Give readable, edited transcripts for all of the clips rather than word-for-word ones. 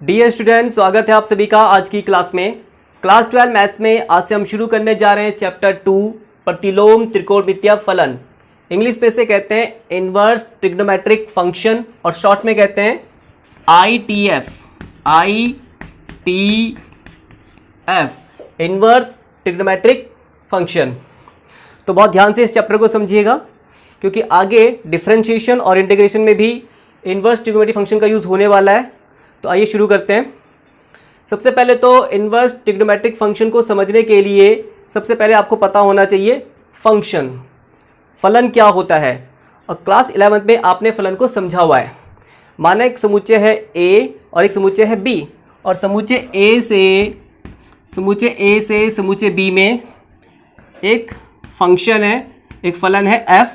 Dear student, स्वागत है आप सभी का आज की क्लास में। क्लास 12 मैथ्स में आज से हम शुरू करने जा रहे हैं चैप्टर 2 प्रतिलोम त्रिकोणमितीय फलन। इंग्लिश में से कहते हैं इनवर्स ट्रिग्नोमेट्रिक फंक्शन और शॉर्ट में कहते हैं ITF। Inverse trigonometric function. तो बहुत ध्यान से इस चैप्टर को समझिएगा क्योंकि आगे डिफरेंशिएशन और इंटीग्रेशन में भी इनवर्स ट्रिग्नोमेट्रिक फंक्शन का यूज़ होने वाला है। तो आइए शुरू करते हैं। सबसे पहले तो इनवर्स ट्रिग्नोमेट्रिक फंक्शन को समझने के लिए सबसे पहले आपको पता होना चाहिए फंक्शन, फलन क्या होता है। और क्लास 11 में आपने फलन को समझा हुआ है। माना एक समुच्चय है A और एक समुच्चय है B और समुच्चय A से समुच्चय B में एक फंक्शन है, एक फलन है f।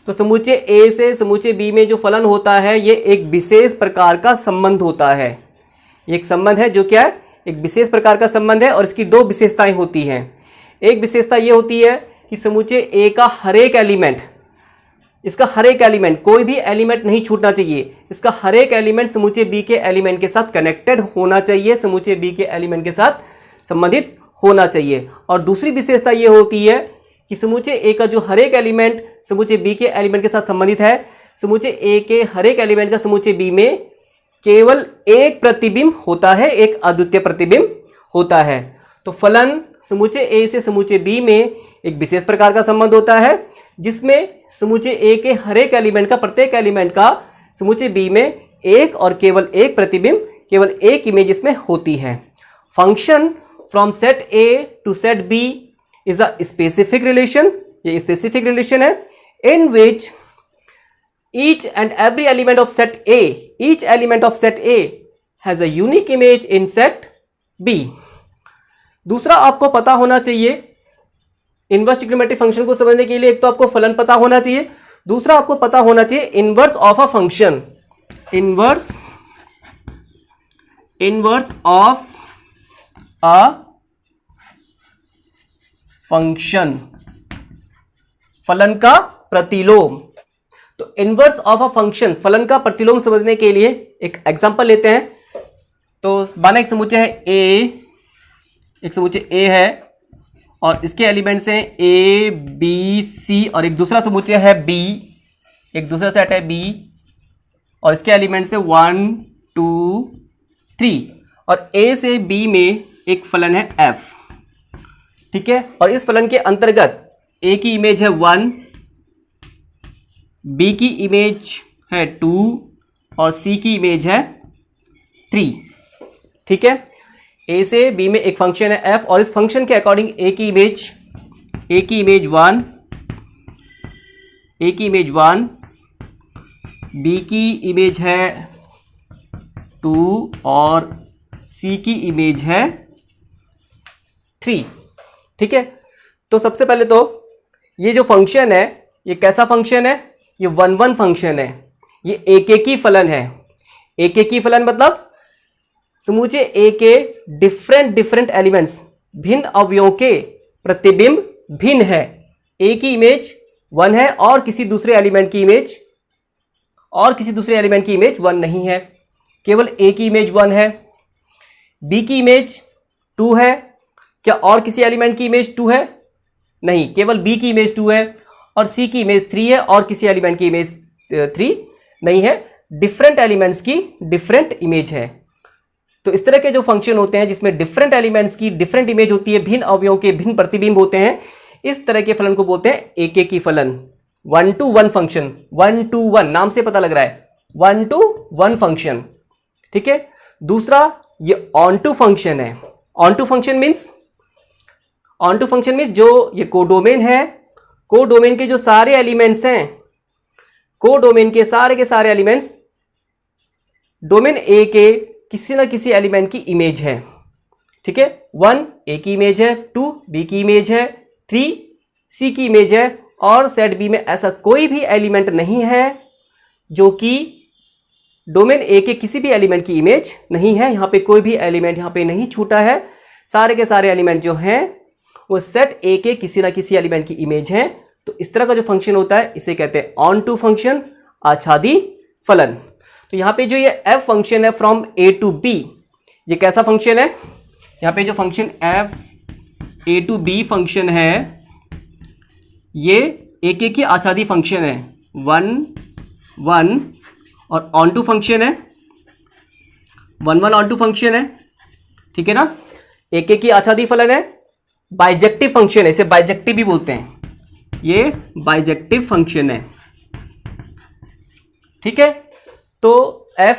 तो समुच्चय A से समुच्चय B में जो फलन होता है ये एक विशेष प्रकार का संबंध होता है। ये एक संबंध है जो क्या है, एक विशेष प्रकार का संबंध है और इसकी दो विशेषताएं होती हैं। एक विशेषता ये होती है कि समुच्चय A का हर एक एलिमेंट, इसका हर एक एलिमेंट, कोई भी एलिमेंट नहीं छूटना चाहिए। इसका हर एक एलिमेंट समुच्चय B के एलिमेंट के साथ कनेक्टेड होना चाहिए, समुच्चय B के एलिमेंट के साथ संबंधित होना चाहिए। और दूसरी विशेषता ये होती है कि समुच्चय A का जो हर एक एलिमेंट समुच्चय B के एलिमेंट के साथ संबंधित है, समुच्चय A के हर एक एलिमेंट का समुच्चय B में केवल एक प्रतिबिंब होता है, एक अद्वितीय प्रतिबिंब होता है। तो फलन समुच्चय A से समुच्चय B में एक विशेष प्रकार का संबंध होता है जिसमें समुच्चय A के हर एक एलिमेंट का, प्रत्येक एलिमेंट का समुच्चय B में एक और केवल एक प्रतिबिंब, केवल एक इमेज इसमें होती है। Function from set A to set B is a specific relation. ये स्पेसिफिक रिलेशन है in which each and every element of set A, each element of set A has a unique image in set B। दूसरा आपको पता होना चाहिए inverse trigonometric function को समझने के लिए, एक तो आपको फलन पता होना चाहिए, दूसरा आपको पता होना चाहिए inverse of a function. Inverse of a function, फलन का प्रतिलोम। तो इनवर्स ऑफ अ फंक्शन, फलन का प्रतिलोम समझने के लिए एक एग्जांपल लेते हैं। तो माना एक समुच्चय है A, एक समुच्चय A है और इसके एलिमेंट्स हैं A, B, C और एक दूसरा समुच्चय है B, एक दूसरा सेट है B और इसके एलिमेंट्स हैं 1, 2, 3 और A से B में एक फलन है f। ठीक है, और इस फलन के अंतर्गत A की इमेज है 1, B की इमेज है 2 और C की इमेज है 3। ठीक है, A से B में एक फंक्शन है f और इस फंक्शन के अकॉर्डिंग A की इमेज 1, B की इमेज है 2 और C की इमेज है 3। ठीक है, तो सबसे पहले तो ये जो फंक्शन है ये कैसा फंक्शन है, ये 1-1 फंक्शन है, ये एक फलन है। एक फलन मतलब समुच्चय A के डिफरेंट एलिमेंट्स, भिन्न अवयवों के प्रतिबिंब भिन्न है। A की इमेज 1 है और किसी दूसरे एलिमेंट की इमेज 1 नहीं है, केवल A की इमेज 1 है। B की इमेज 2 है, क्या और किसी एलिमेंट की इमेज 2 है? नहीं, केवल B की इमेज 2 है और C की इमेज 3 है और किसी एलिमेंट की इमेज 3 नहीं है। डिफरेंट एलिमेंट्स की डिफरेंट इमेज है। तो इस तरह के जो फंक्शन होते हैं जिसमें डिफरेंट एलिमेंट्स की डिफरेंट इमेज होती है, भिन्न अवयवों के भिन्न प्रतिबिंब होते हैं, इस तरह के फलन को बोलते हैं एक फलन। 1-to-1 फंक्शन, 1-to-1 नाम से पता लग रहा है, 1-to-1 फंक्शन। ठीक है, दूसरा ये ऑन-टू फंक्शन है। ऑन-टू फंक्शन मीन्स जो ये कोडोमेन है, कोडोमेन के जो सारे एलिमेंट्स हैं, कोडोमेन के सारे एलिमेंट्स डोमेन A के किसी ना किसी एलिमेंट की इमेज है। ठीक है, 1 A की इमेज है, 2 B की इमेज है, 3 C की इमेज है और सेट B में ऐसा कोई भी एलिमेंट नहीं है जो कि डोमेन A के किसी भी एलिमेंट की इमेज नहीं है। यहाँ पे कोई भी एलिमेंट यहाँ पे नहीं छूटा है, सारे के सारे एलिमेंट जो हैं वो सेट A के किसी ना किसी एलिमेंट की इमेज हैं। तो इस तरह का जो फंक्शन होता है इसे कहते हैं ऑन टू फंक्शन, आच्छादी फलन। तो यहाँ पे जो ये f फंक्शन है फ्रॉम a टू b, ये कैसा फंक्शन है? यहाँ पे जो function f a to b function है ये एक की आच्छादी फंक्शन है, 1 1 और ऑन टू फंक्शन है, 1 1 ऑन टू फंक्शन है, ठीक है ना। एक की आच्छादी फलन है, बाइजेक्टिव फंक्शन है, इसे बाइजेक्टिव भी बोलते हैं, ये बाइजेक्टिव फंक्शन है, ठीक है। तो f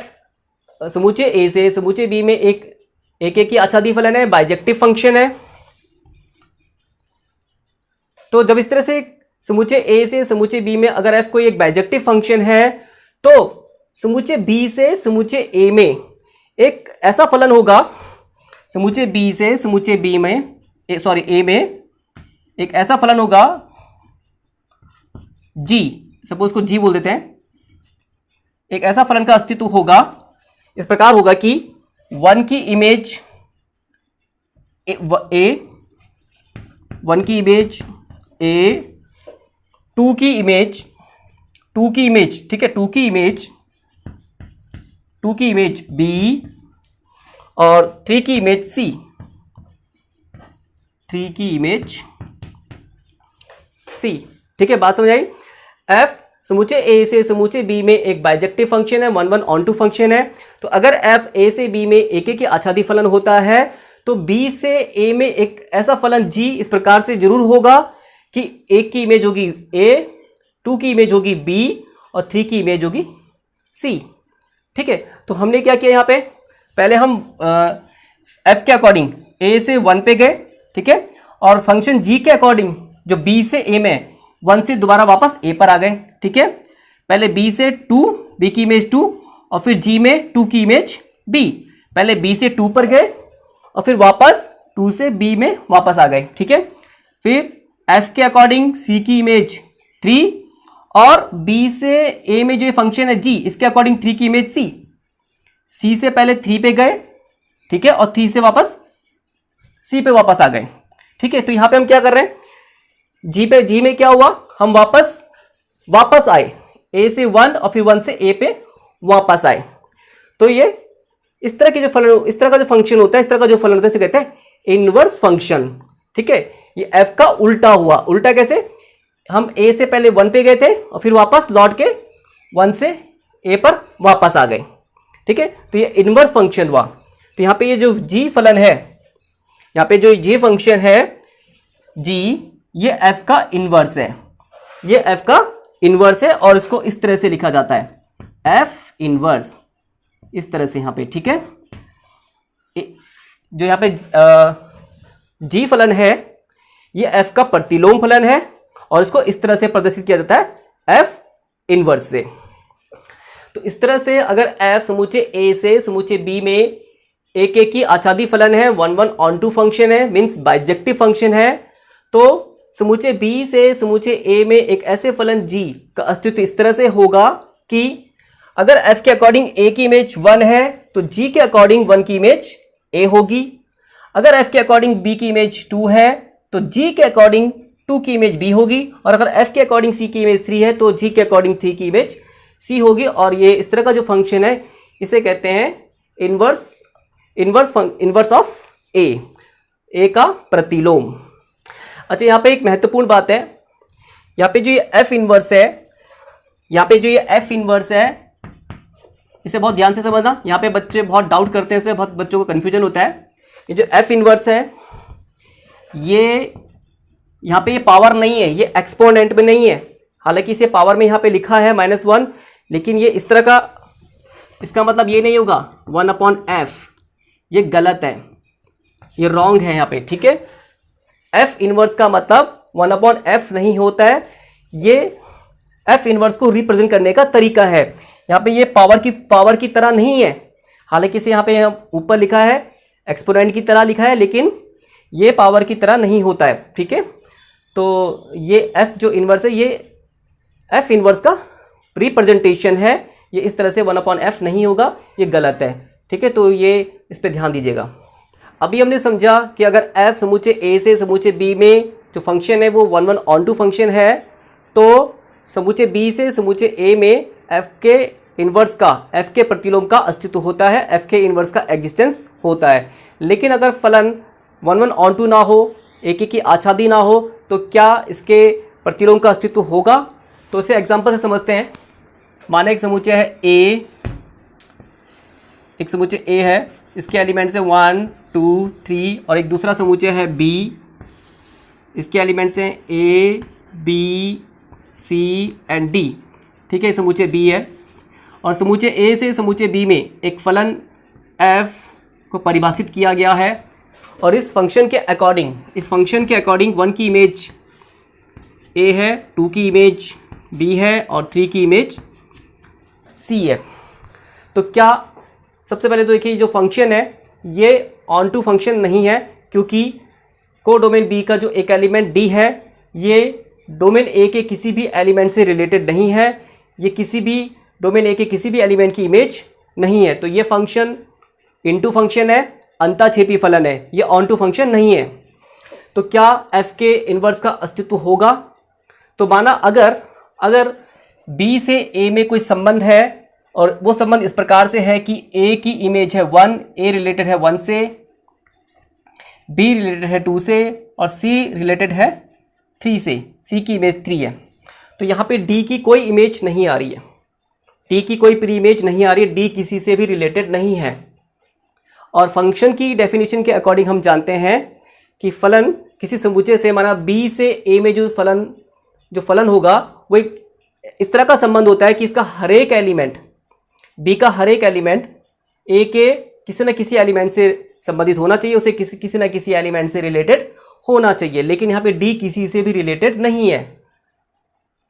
समूचे a से समूचे b में एक की आच्छादी फलन है, बाइजेक्टिव फंक्शन है। तो जब इस तरह से समूचे a से समूचे b में अगर f कोई एक बाइजेक्टिव फंक्शन है तो समूचे b से समूचे a में एक ऐसा फलन होगा, समूचे b से समूचे b में a में एक ऐसा फलन होगा g, सपोज को g बोल देते हैं, एक ऐसा फलन का अस्तित्व होगा, इस प्रकार होगा कि 1 की इमेज a, 1 की इमेज a, 2 की इमेज ठीक है, 2 की इमेज b और 3 की इमेज c, 3 की इमेज c, ठीक है। बात समझ आई? f समूचे a से समूचे b में एक बाइजेक्टिव फंक्शन है, 1 1 ऑन टू फंक्शन है। तो अगर f a से b में एक की आच्छादी फलन होता है तो b से a में एक ऐसा फलन g इस प्रकार से जरूर होगा कि 1 की इमेज होगी a, 2 की इमेज होगी b और 3 की इमेज होगी c, ठीक है। तो हमने क्या किया यहाँ पे, पहले हम f के अकॉर्डिंग a से 1 पे गए, ठीक है, और फंक्शन g के अकॉर्डिंग जो b से a में 1 से दोबारा वापस a पर आ गए, ठीक है। पहले b से 2, b की इमेज 2 और फिर g में 2 की इमेज b, पहले b से 2 पर गए और फिर वापस 2 से b में वापस आ गए, ठीक है। फिर f के अकॉर्डिंग c की इमेज 3 और b से a में जो फंक्शन है g, इसके अकॉर्डिंग 3 की इमेज c से पहले 3 पे गए, ठीक है, और 3 से वापस c पे वापस आ गए, ठीक है। तो यहां पे हम क्या कर रहे हैं, g में क्या हुआ, हम वापस आए a से 1 और फिर 1 से a पे वापस आए। तो ये इस तरह का जो फंक्शन होता है, इस तरह का जो फलन होता है इसे कहते हैं इनवर्स फंक्शन, ठीक है। ये f का उल्टा हुआ, उल्टा कैसे, हम a से पहले 1 पे गए थे और फिर वापस लौट के 1 से a पर वापस आ गए, ठीक है। तो ये इनवर्स फंक्शन हुआ। तो यहाँ पे ये जो g फलन है, यहाँ पे जो g फंक्शन है g, ये f का इनवर्स है, ये f का इनवर्स है और इसको इस तरह से लिखा जाता है f इनवर्स, इस तरह से यहाँ पे, ठीक है। जो यहाँ पे g फलन है ये f का प्रतिलोम फलन है और इसको इस तरह से प्रदर्शित किया जाता है f इनवर्स से। तो इस तरह से अगर f समूचे a से समूचे b में एक की आच्छादी फलन है, 1 1 ऑन टू फंक्शन है, मीन्स बाइजेक्टिव फंक्शन है, तो समूचे b से समूचे a में एक ऐसे फलन g का अस्तित्व इस तरह से होगा कि अगर f के अकॉर्डिंग a की इमेज 1 है तो g के अकॉर्डिंग 1 की इमेज a होगी, अगर f के अकॉर्डिंग b की इमेज 2 है तो g के अकॉर्डिंग 2 की इमेज b होगी, और अगर f के अकॉर्डिंग c की इमेज 3 है तो g के अकॉर्डिंग 3 की इमेज c होगी। और ये इस तरह का जो फंक्शन है इसे कहते हैं इनवर्स ऑफ a का प्रतिलोम। अच्छा, यहाँ पे एक महत्वपूर्ण बात है, यहाँ पे जो ये f इनवर्स है, यहाँ पे जो ये f इनवर्स है इसे बहुत ध्यान से समझना, यहाँ पे बच्चे बहुत डाउट करते हैं, इसमें बहुत बच्चों को कन्फ्यूजन होता है। ये जो f इनवर्स है ये यहाँ पे ये पावर नहीं है, ये एक्सपोनेंट में नहीं है, हालांकि इसे पावर में यहाँ पे लिखा है -1, लेकिन ये इस तरह का, इसका मतलब ये नहीं होगा 1/f, ये गलत है, ये रॉन्ग है यहाँ पे, ठीक है। f इनवर्स का मतलब 1/f नहीं होता है, ये f इनवर्स को रिप्रेजेंट करने का तरीका है। यहाँ पे ये पावर की तरह नहीं है, हालांकि इसे यहाँ पे ऊपर लिखा है एक्सपोनेंट की तरह लिखा है, लेकिन ये पावर की तरह नहीं होता है, ठीक है। तो ये f जो इनवर्स है ये f इनवर्स का रिप्रेजेंटेशन है, ये इस तरह से 1/f नहीं होगा, ये गलत है, ठीक है। तो ये इस पे ध्यान दीजिएगा। अभी हमने समझा कि अगर f समूचे a से समूचे b में जो फंक्शन है वो 1 1 ऑन टू फंक्शन है, तो समूचे b से समूचे a में f के इन्वर्स का, f के प्रतिलोम का अस्तित्व होता है, f के इन्वर्स का एग्जिस्टेंस होता है। लेकिन अगर फलन 1 1 ऑन ना हो, एक एक की आच्छादी ना हो, तो क्या इसके प्रतिलोम का अस्तित्व होगा? तो इसे एग्जाम्पल से समझते हैं। माना एक समुच्चय है A, एक समुच्चय A है, इसके एलिमेंट्स है 1 2 3, और एक दूसरा समुच्चय है B, इसके एलिमेंट्स हैं A B C and D। ठीक है, समुच्चय B है, और समुच्चय A से समुच्चय B में एक फलन f को परिभाषित किया गया है, और इस फंक्शन के अकॉर्डिंग 1 की इमेज A है, 2 की इमेज B है, और 3 की इमेज C है। तो क्या, सबसे पहले तो देखिए जो फंक्शन है ये ऑन टू फंक्शन नहीं है, क्योंकि कोडोमेन B का जो एक एलिमेंट D है ये डोमेन A के किसी भी एलिमेंट से रिलेटेड नहीं है, ये किसी भी डोमेन A के किसी भी एलिमेंट की इमेज नहीं है। तो ये फंक्शन इनटू फंक्शन है, अंतःक्षेपी फलन है, ये ऑन टू फंक्शन नहीं है। तो क्या f के इन्वर्स का अस्तित्व होगा? तो माना अगर B से A में कोई संबंध है, और वो संबंध इस प्रकार से है कि A की इमेज है 1, A रिलेटेड है 1 से, B रिलेटेड है 2 से, और C रिलेटेड है 3 से, C की इमेज 3 है। तो यहाँ पे D की कोई इमेज नहीं आ रही है, D की कोई प्री इमेज नहीं आ रही है, D किसी से भी रिलेटेड नहीं है। और फंक्शन की डेफिनेशन के अकॉर्डिंग हम जानते हैं कि फलन किसी समुच्चय से, माना B से A में जो फलन होगा वो एक इस तरह का संबंध होता है कि इसका हर एक एलिमेंट, B का हर एक एलिमेंट A के किसी न किसी एलिमेंट से संबंधित होना चाहिए, उसे किसी न किसी एलिमेंट से रिलेटेड होना चाहिए। लेकिन यहाँ पे D किसी से भी रिलेटेड नहीं है,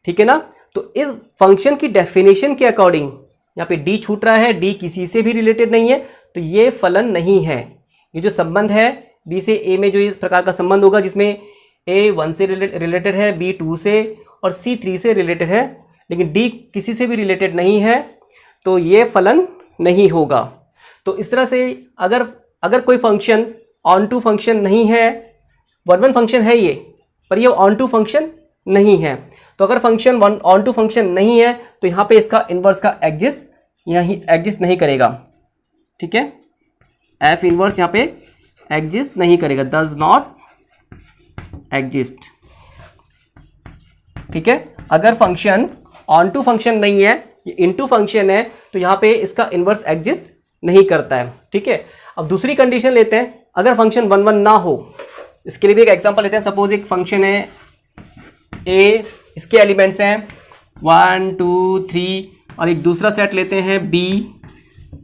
ठीक है ना। तो इस फंक्शन की डेफिनेशन के अकॉर्डिंग यहाँ पे D छूट रहा है, D किसी से भी रिलेटेड नहीं है, तो ये फलन नहीं है। ये जो संबंध है B से A में, जो इस प्रकार का संबंध होगा जिसमें A 1 से रिलेटेड है, B 2 से, और C 3 से रिलेटेड है, लेकिन D किसी से भी रिलेटेड नहीं है, तो ये फलन नहीं होगा। तो इस तरह से अगर कोई फंक्शन ऑन टू फंक्शन नहीं है, 1 1 फंक्शन है ये, पर ये ऑन टू फंक्शन नहीं है, तो अगर फंक्शन ऑन टू फंक्शन नहीं है तो यहाँ पे इसका इन्वर्स का एग्जिस्ट नहीं करेगा। ठीक है, एफ इन्वर्स यहाँ पे एग्जिस्ट नहीं करेगा, डज नॉट एग्जिस्ट। ठीक है, अगर फंक्शन ऑन टू फंक्शन नहीं है, ये इनटू फंक्शन है, तो यहाँ पे इसका इन्वर्स एग्जिस्ट नहीं करता है। ठीक है, अब दूसरी कंडीशन लेते हैं, अगर फंक्शन 1 1 ना हो, इसके लिए भी एक एग्जांपल लेते हैं। सपोज एक फंक्शन है a, इसके एलिमेंट्स हैं 1 2 3, और एक दूसरा सेट लेते हैं b,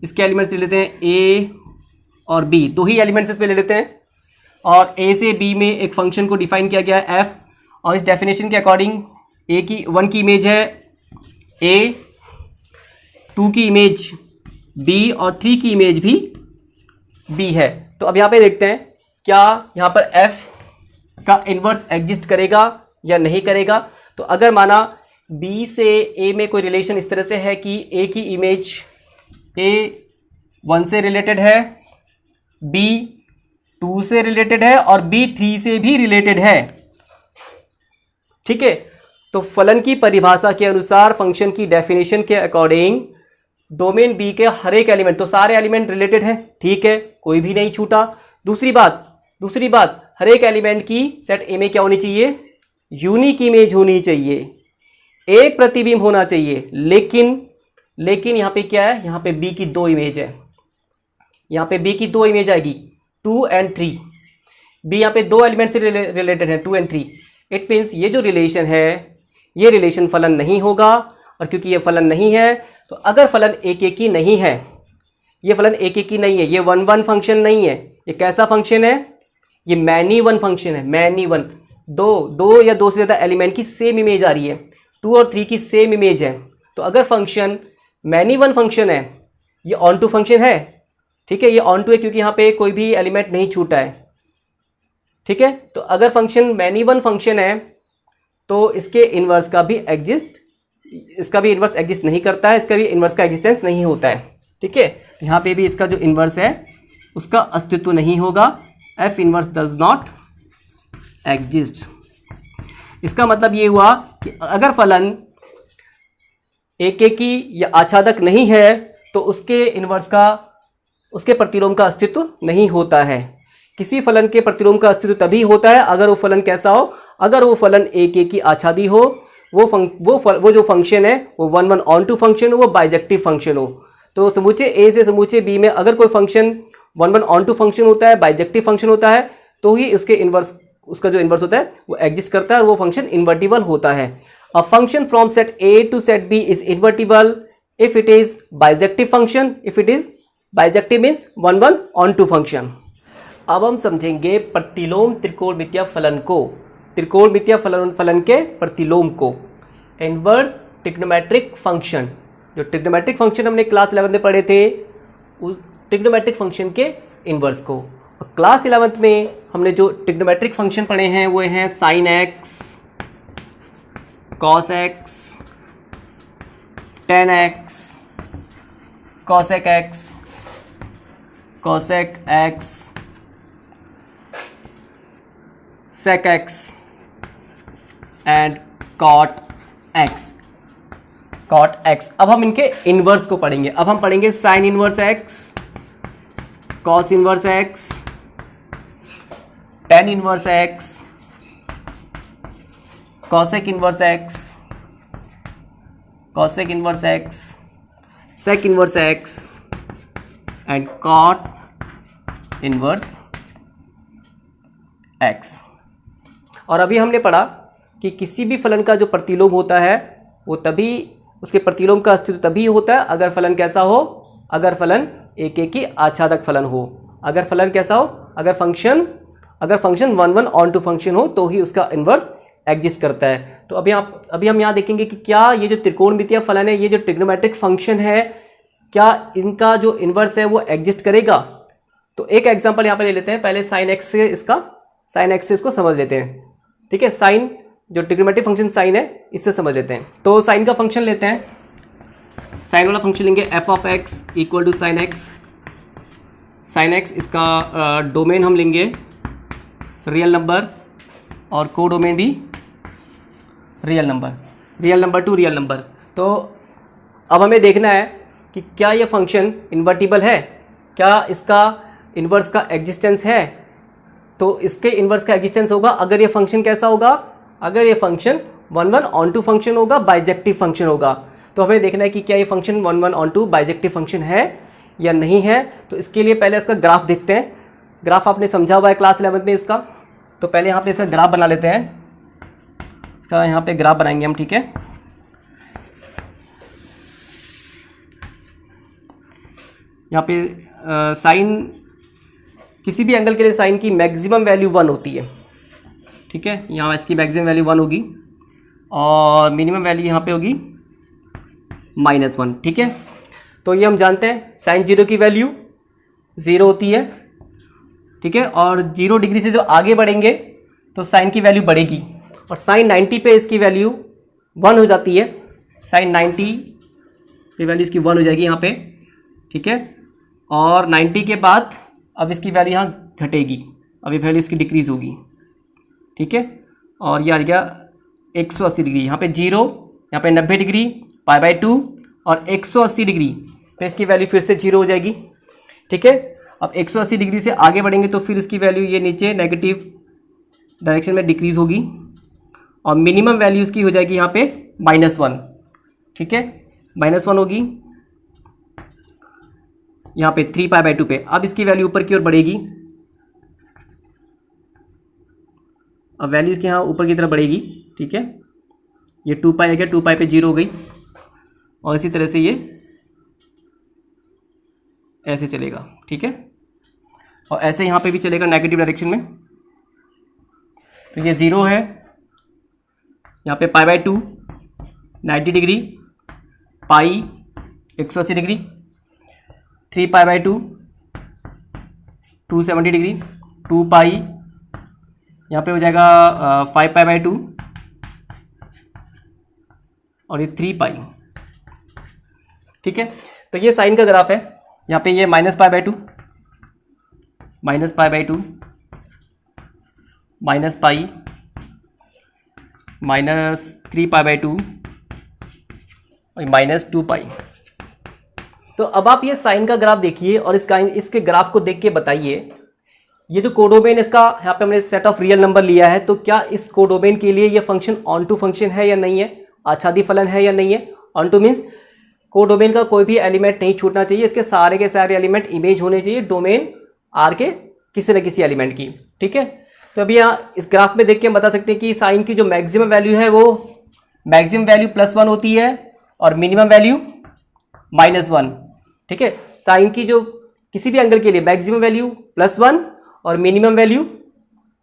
इसके एलिमेंट्स ले लेते हैं a और b, दो ही एलिमेंट्स इसमें ले लेते हैं, और a से b में एक फंक्शन को डिफाइन किया गया है f, और इस डेफिनेशन के अकॉर्डिंग a की 1 की इमेज है a, 2 की इमेज b, और 3 की इमेज भी b है। तो अब यहाँ पे देखते हैं क्या यहाँ पर f का इन्वर्स एग्जिस्ट करेगा या नहीं करेगा। तो अगर माना b से a में कोई रिलेशन इस तरह से है कि a की इमेज a 1 से रिलेटेड है, b 2 से रिलेटेड है, और b 3 से भी रिलेटेड है। ठीक है, तो फलन की परिभाषा के अनुसार, फंक्शन की डेफिनेशन के अकॉर्डिंग, डोमेन B के हर एक एलिमेंट, तो सारे एलिमेंट रिलेटेड है, ठीक है, कोई भी नहीं छूटा। दूसरी बात हर एक एलिमेंट की सेट A में क्या होनी चाहिए, यूनिक इमेज होनी चाहिए, एक प्रतिबिंब होना चाहिए। लेकिन यहाँ पे क्या है, यहाँ पे B की 2 इमेज है, यहाँ पे B की 2 इमेज आएगी 2 और 3। B यहाँ पे 2 एलिमेंट से रिलेटेड है 2 और 3। इट मीन्स ये जो रिलेशन है, ये रिलेशन फलन नहीं होगा, और क्योंकि ये फलन नहीं है, तो अगर फलन एक एक की नहीं है, ये फलन एक एक की नहीं है, ये 1 1 फंक्शन नहीं है, ये कैसा फंक्शन है, ये मैनी वन फंक्शन है। मैनी वन, दो या दो से ज़्यादा एलिमेंट की सेम इमेज आ रही है, 2 और 3 की सेम इमेज है। तो अगर फंक्शन मैनी वन फंक्शन है, ये ऑन टू फंक्शन है। ठीक है, ये ऑन टू है क्योंकि यहाँ पे कोई भी एलिमेंट नहीं छूटा है। ठीक है, तो अगर फंक्शन मैनी वन फंक्शन है तो इसके इन्वर्स का भी इन्वर्स एग्जिस्ट नहीं करता है, इसका भी इन्वर्स का एग्जिस्टेंस नहीं होता है। ठीक है, तो यहाँ पे भी इसका जो इन्वर्स है उसका अस्तित्व नहीं होगा, F inverse does not exist. इसका मतलब ये हुआ कि अगर फलन एक एक की या आच्छादक नहीं है तो उसके इन्वर्स का, उसके प्रतिलोम का अस्तित्व नहीं होता है। किसी फलन के प्रतिलोम का अस्तित्व तभी होता है अगर वो फलन कैसा हो, अगर वो फलन एक एक की आच्छादी हो, वो जो फंक्शन है वो 1 1 ऑन टू फंक्शन हो, वो बाइजेक्टिव फंक्शन हो। तो समुच्चय ए से समुच्चय बी में अगर कोई फंक्शन 1 1 ऑन टू फंक्शन होता है, बाइजेक्टिव फंक्शन होता है, तो ही उसके इन्वर्स, उसका जो इन्वर्स होता है वो एग्जिस्ट करता है और वो फंक्शन इन्वर्टिबल होता है। A function from set A to set B is invertible if it is bijective function, if it is bijective means 1 1 onto function. अब हम समझेंगे प्रतिलोम त्रिकोणमितीय फलन को, त्रिकोणमितीय फलन के प्रतिलोम को। इनवर्स ट्रिग्नोमेट्रिक फंक्शन, जो ट्रिग्नोमेट्रिक फंक्शन हमने क्लास 11 में पढ़े थे, उस ट्रिग्नोमेट्रिक फंक्शन के इनवर्स को। और क्लास 11 में हमने जो ट्रिग्नोमेट्रिक फंक्शन पढ़े हैं वो हैं sine x, cos x, tan x, cosec x, cosec x, sec x and cot x, cot x. अब हम इनके इनवर्स को पढ़ेंगे। अब हम पढ़ेंगे sine inverse x, cos inverse x, tan inverse x, cosec inverse x, cosec inverse x, sec inverse x and cot inverse x. और अभी हमने पढ़ा कि किसी भी फलन का जो प्रतिलोम होता है वो तभी, उसके प्रतिलोम का अस्तित्व तभी होता है अगर फलन कैसा हो, अगर फलन एक एक की आच्छादक फलन हो। अगर फलन कैसा हो, अगर फंक्शन 1 1 ऑन टू फंक्शन हो तो ही उसका इन्वर्स एग्जिस्ट करता है। तो अभी हम यहाँ देखेंगे कि क्या ये जो त्रिकोणमितीय फलन है, ये जो ट्रिग्नोमेट्रिक फंक्शन है, क्या इनका जो इन्वर्स है वो एग्जिस्ट करेगा। तो एक एग्जांपल यहाँ पे ले लेते हैं। पहले साइन एक्स से इसको समझ लेते हैं। ठीक है, साइन जो ट्रिग्नोमेट्रिक फंक्शन साइन है इससे समझ लेते हैं। तो साइन का फंक्शन लेते हैं, साइन वाला फंक्शन लेंगे f of x equal to sine x. Sine x इसका डोमेन हम लेंगे रियल नंबर और को डोमेन भी real number to real number. तो अब हमें देखना है कि क्या ये फंक्शन इन्वर्टिबल है, क्या इसका इन्वर्स का एग्जिस्टेंस है। तो इसके इन्वर्स का एग्जिस्टेंस होगा अगर ये फंक्शन कैसा होगा, अगर ये फंक्शन 1 1 ऑन टू फंक्शन होगा, बाइजेक्टिव फंक्शन होगा। तो हमें देखना है कि क्या ये function 1 1 onto bijective function है या नहीं है। तो इसके लिए पहले इसका ग्राफ देखते हैं। ग्राफ आपने समझा हुआ है क्लास 11 में इसका। तो पहले यहाँ पे इसका ग्राफ बना लेते हैं। इसका यहाँ पे ग्राफ बनाएंगे हम। ठीक है, यहाँ पे साइन, किसी भी एंगल के लिए साइन की मैक्सिमम वैल्यू 1 होती है। ठीक है, यहाँ इसकी मैक्सिमम वैल्यू 1 होगी और मिनिमम वैल्यू यहाँ पे होगी -1। ठीक है, तो ये हम जानते हैं साइन 0 की वैल्यू 0 होती है। ठीक है, और 0 डिग्री से जो आगे बढ़ेंगे तो साइन की वैल्यू बढ़ेगी और साइन 90 पे इसकी वैल्यू 1 हो जाती है। साइन 90 पे वैल्यू इसकी 1 हो जाएगी यहाँ पे। ठीक है, और 90 के बाद अब इसकी वैल्यू यहाँ घटेगी, अब ये वैल्यू इसकी डिक्रीज होगी। ठीक है, और ये आ गया 180 डिग्री, यहाँ पे 0, यहाँ पे 90 डिग्री, π/2 और 180 डिग्री पे इसकी वैल्यू फिर से 0 हो जाएगी। ठीक है, अब 180 डिग्री से आगे बढ़ेंगे तो फिर इसकी वैल्यू ये नीचे नेगेटिव डायरेक्शन में डिक्रीज होगी और मिनिमम वैल्यू इसकी हो जाएगी यहाँ पे -1। ठीक है, -1 होगी यहाँ पे 3π/2 पे। अब इसकी वैल्यू ऊपर की ओर बढ़ेगी, अब वैल्यू इसके यहाँ ऊपर की तरफ बढ़ेगी। ठीक है, ये 2π आ गया, 2π पे 0 हो गई और इसी तरह से ये ऐसे चलेगा। ठीक है, और ऐसे यहाँ पे भी चलेगा नेगेटिव डायरेक्शन में। तो ये 0 है, यहाँ पे π/2 90 डिग्री, पाई 180 डिग्री, 3π/2 270 डिग्री, 2π यहाँ पे हो जाएगा 5π/2 और ये 3π। ठीक है, तो ये साइन का ग्राफ है। यहाँ पे ये -π/2 -π/2 -π -3π/2 और -2 पाई। तो अब आप ये साइन का ग्राफ देखिए और इसके ग्राफ को देख के बताइए, ये जो कोडोमेन इसका यहाँ पे हमने सेट ऑफ रियल नंबर लिया है, तो क्या इस कोडोमेन के लिए ये फंक्शन ऑन टू फंक्शन है या नहीं है, आच्छादी फलन है या नहीं है। ऑन टू मीन्स कोडोमेन का कोई भी एलिमेंट नहीं छूटना चाहिए, इसके सारे के सारे एलिमेंट इमेज होने चाहिए डोमेन आर के किसी न किसी एलिमेंट की। ठीक है, तो अभी यहाँ इस ग्राफ में देख के हम बता सकते हैं कि साइन की जो मैक्सिमम वैल्यू है वो मैक्सिमम वैल्यू +1 होती है और मिनिमम वैल्यू -1। ठीक है, साइन की जो किसी भी एंगल के लिए मैक्सिमम वैल्यू +1 और मिनिमम वैल्यू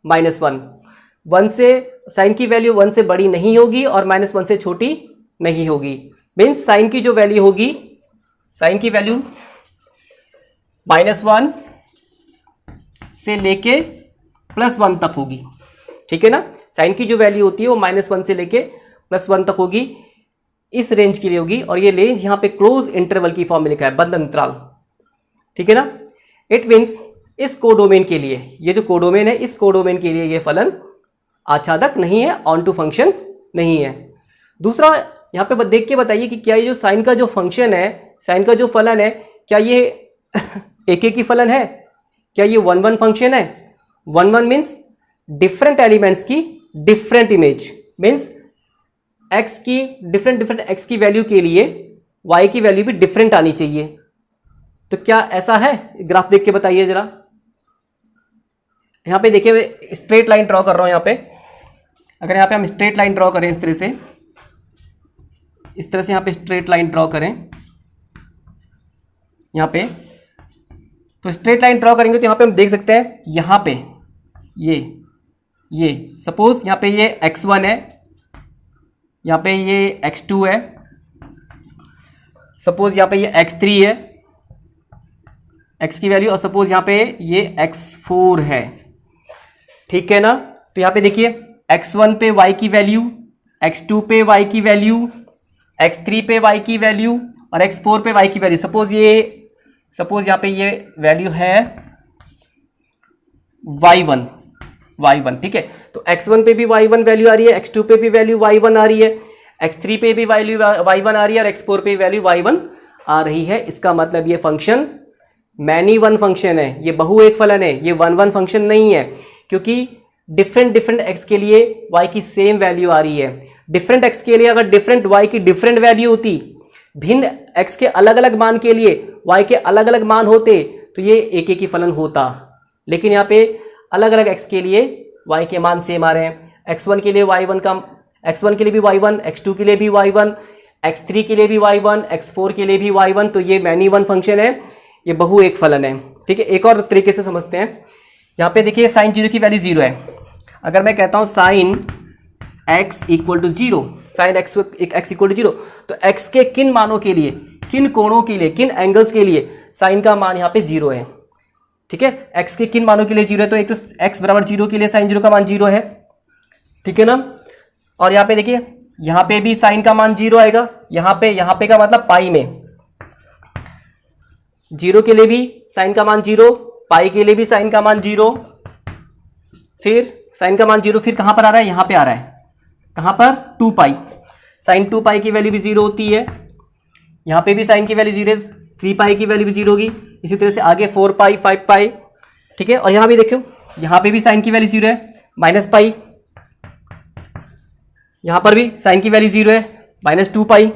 -1। 1 से साइन की वैल्यू 1 से बड़ी नहीं होगी और -1 से छोटी नहीं होगी। मीन्स साइन की जो वैल्यू होगी, साइन की वैल्यू -1 से लेके +1 तक होगी। ठीक है ना, साइन की जो वैल्यू होती है वो -1 से लेके +1 तक होगी, इस रेंज के लिए होगी। और ये रेंज यहाँ पे क्लोज इंटरवल की फॉर्म में लिखा है, बंद अंतराल। ठीक है ना, इट मीन्स इस कोडोमेन के लिए, ये जो कोडोमेन है इस कोडोमेन के लिए ये फलन आच्छादक नहीं है, ऑन टू फंक्शन नहीं है। दूसरा यहाँ पे देख के बताइए कि क्या ये जो साइन का जो फंक्शन है, साइन का जो फलन है, क्या ये एक ही फलन है, क्या ये 1-1 फंक्शन है। 1-1 मीन्स डिफरेंट एलिमेंट्स की डिफरेंट इमेज, मीन्स एक्स की डिफरेंट एक्स की वैल्यू के लिए वाई की वैल्यू भी डिफरेंट आनी चाहिए। तो क्या ऐसा है, ग्राफ देख के बताइए जरा। यहाँ पे देखिए स्ट्रेट लाइन ड्रॉ कर रहा हूँ यहाँ पे। अगर यहाँ पे हम स्ट्रेट लाइन ड्रॉ करें इस तरह से यहाँ पे स्ट्रेट लाइन ड्रॉ करें यहाँ पे, तो स्ट्रेट लाइन ड्रॉ करेंगे तो यहाँ पे हम देख सकते हैं यहाँ पे ये सपोज यहाँ पे ये x1 है, यहाँ पे ये x2 है, सपोज यहाँ पे ये x3 है x की वैल्यू, और सपोज यहाँ पे ये x4 है। ठीक है ना, तो यहाँ पे देखिए x1 पे y की वैल्यू, x2 पे y की वैल्यू, x3 पे y की वैल्यू और x4 पे y की वैल्यू। सपोज यहाँ पे ये वैल्यू है y1। ठीक है, तो x1 पे भी y1 वैल्यू आ रही है, x2 पे भी वैल्यू y1 आ रही है, x3 पे भी वैल्यू y1 आ रही है और x4 पे वैल्यू y1 आ रही है। इसका मतलब ये फंक्शन मैनी वन फंक्शन है, ये बहु एक फलन है, ये 1-1 फंक्शन नहीं है, क्योंकि डिफरेंट एक्स के लिए y की सेम वैल्यू आ रही है। डिफरेंट एक्स के लिए अगर डिफरेंट y की डिफरेंट वैल्यू होती, भिन्न x के अलग अलग मान के लिए y के अलग अलग मान होते, तो ये एक ही फलन होता। लेकिन यहाँ पे अलग अलग x के लिए y के मान सेम आ रहे हैं। x1 के लिए y1 का, x1 के लिए भी y1, x2 के लिए भी y1, x3 के लिए भी y1, x4 के लिए भी y1। तो ये मैनी वन फंक्शन है, ये बहु एक फलन है। ठीक है, एक और तरीके से समझते हैं। यहाँ पे देखिए साइन 0 की वैल्यू 0 है। अगर मैं कहता हूँ sine x equal to 0, sine x equal to 0, तो x के किन मानों के लिए, किन कोणों के लिए, किन एंगल्स के लिए साइन का मान यहाँ पे 0 है। ठीक है, x के किन मानों के लिए 0 है, तो एक तो x बराबर 0 के लिए साइन 0 का मान 0 है। ठीक है ना, और यहाँ पे देखिए यहाँ पे भी साइन का मान 0 आएगा, यहाँ पे का मतलब पाई में 0 के लिए भी साइन का मान 0, पाई के लिए भी साइन का मान 0, फिर साइन का मान 0 फिर कहां पर आ रहा है, यहां पे आ रहा है, कहां पर 2 पाई, साइन 2 पाई की वैल्यू भी 0 होती है, यहां पे भी साइन की वैल्यू 0 है, 3 पाई की वैल्यू भी 0 होगी, इसी तरह से आगे 4 पाई 5 पाई। ठीक है, और यहां भी देखो यहां पे भी साइन की वैल्यू 0 है, -पाई, यहां पर भी साइन की वैल्यू 0 है, -2 पाई।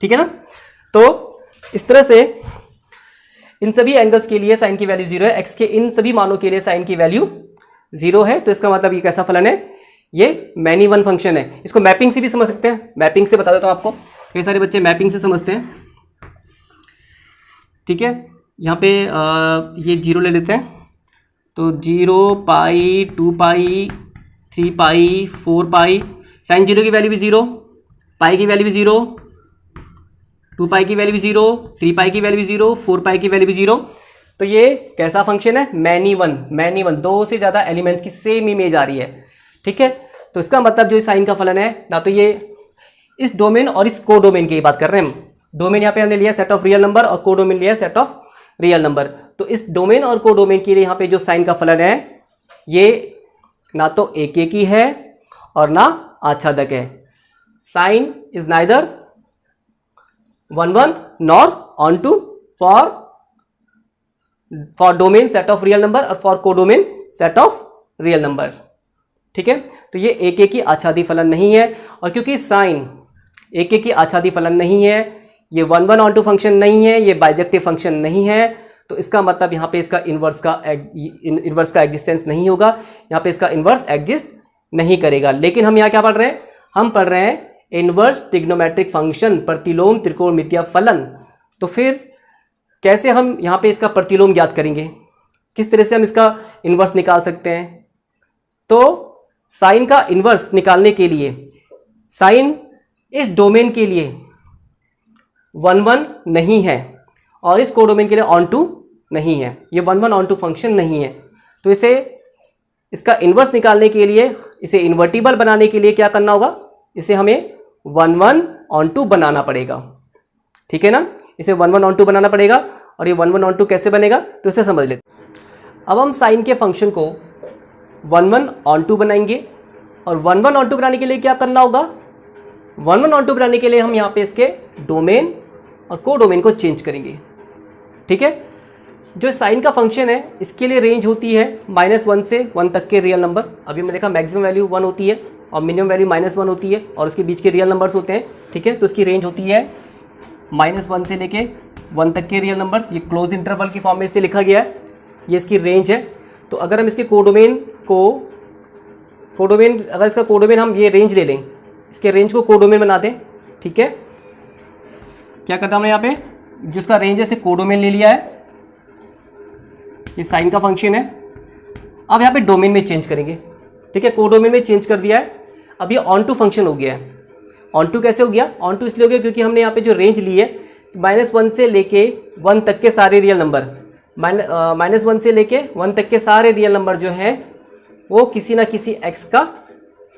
ठीक है ना, तो इस तरह से इन सभी एंगल्स के लिए साइन की वैल्यू 0 है, x के इन सभी मानों के लिए साइन की वैल्यू 0 है। तो इसका मतलब ये कैसा फलन है, ये मैनी वन फंक्शन है। इसको मैपिंग से भी समझ सकते हैं, मैपिंग से बता देता हूं आपको, कई सारे बच्चे मैपिंग से समझते हैं। ठीक है, यहाँ पे ये 0 ले लेते हैं, तो 0 पाई 2 पाई 3 पाई 4 पाई, साइन 0 की वैल्यू भी 0, पाई की वैल्यू भी 0, 2 पाई की वैल्यू भी 0, 3 पाई की वैल्यू भी 0, 4 पाई की वैल्यू भी 0। तो ये कैसा फंक्शन है, मैनी वन, दो से ज़्यादा एलिमेंट्स की सेम इमेज आ रही है। ठीक है, तो इसका मतलब जो साइन का फलन है ना, तो ये इस डोमेन और इस कोडोमेन की बात कर रहे हैं हम। डोमेन यहाँ पे हमने लिया सेट ऑफ रियल नंबर और कोडोमेन लिया सेट ऑफ रियल नंबर। तो इस डोमेन और कोडोमेन के लिए यहाँ पे जो साइन का फलन है, ये ना तो एक ही है और ना आच्छादक है। Sine is neither 1 1 nor onto for domain set of real number और for codomain set of real number. ठीक है, तो ये एक एक की आच्छादी फलन नहीं है, और क्योंकि साइन एक एक की आच्छादी फलन नहीं है, ये 1 1 ऑन टू फंक्शन नहीं है, ये बाइजेक्टिव फंक्शन नहीं है, तो इसका मतलब यहाँ पे इसका इन्वर्स का एग्जिस्टेंस नहीं होगा, यहाँ पे इसका इन्वर्स एग्जिस्ट नहीं करेगा। लेकिन हम यहाँ क्या पढ़ रहे हैं, हम पढ़ रहे हैं इन्वर्स ट्रिग्नोमेट्रिक फंक्शन, प्रतिलोम त्रिकोणमितीय फलन। तो फिर कैसे हम यहाँ पे इसका प्रतिलोम ज्ञात करेंगे, किस तरह से हम इसका इन्वर्स निकाल सकते हैं? तो साइन का इन्वर्स निकालने के लिए साइन इस डोमेन के लिए 1 1 नहीं है और इस कोडोमेन के लिए ऑन टू नहीं है, ये 1 1 ऑन टू फंक्शन नहीं है। तो इसे इसका इन्वर्स निकालने के लिए, इसे इन्वर्टिबल बनाने के लिए क्या करना होगा, इसे हमें 1 1 ऑन टू बनाना पड़ेगा। ठीक है ना, इसे 1 1 ऑन टू बनाना पड़ेगा। और ये 1 1 ऑन टू कैसे बनेगा, तो इसे समझ लेते हैं। अब हम साइन के फंक्शन को 1 1 ऑन टू बनाएंगे, और 1 1 ऑन टू बनाने के लिए क्या करना होगा, 1 1 ऑन टू बनाने के लिए हम यहाँ पे इसके डोमेन और कोडोमेन को चेंज करेंगे। ठीक है, जो साइन का फंक्शन है इसके लिए रेंज होती है -1 से 1 तक के रियल नंबर। अभी हमने देखा मैक्सिमम वैल्यू 1 होती है और मिनिमम वैल्यू -1 होती है, और उसके बीच के रियल नंबर्स होते हैं। ठीक है, तो इसकी रेंज होती है -1 से लेके 1 तक के रियल नंबर्स। ये क्लोज इंटरवल की फॉर्म में इसे लिखा गया है, ये इसकी रेंज है। तो अगर हम इसके अगर इसका कोडोमेन हम ये रेंज ले लें, इसके रेंज को कोडोमेन बना दें। ठीक है, क्या करता हमने यहाँ पे, जिसका रेंज है इसे कोडोमेन ले लिया है, ये साइन का फंक्शन है। अब यहाँ पे डोमेन में चेंज करेंगे। ठीक है, कोडोमेन में चेंज कर दिया है, अब ये ऑन टू फंक्शन हो गया है। ऑन टू कैसे हो गया, ऑन टू इसलिए हो गया क्योंकि हमने यहाँ पे जो रेंज ली है -1 से लेके 1 तक के सारे रियल नंबर, -1 से लेके 1 तक के सारे रियल नंबर जो हैं वो किसी ना किसी x का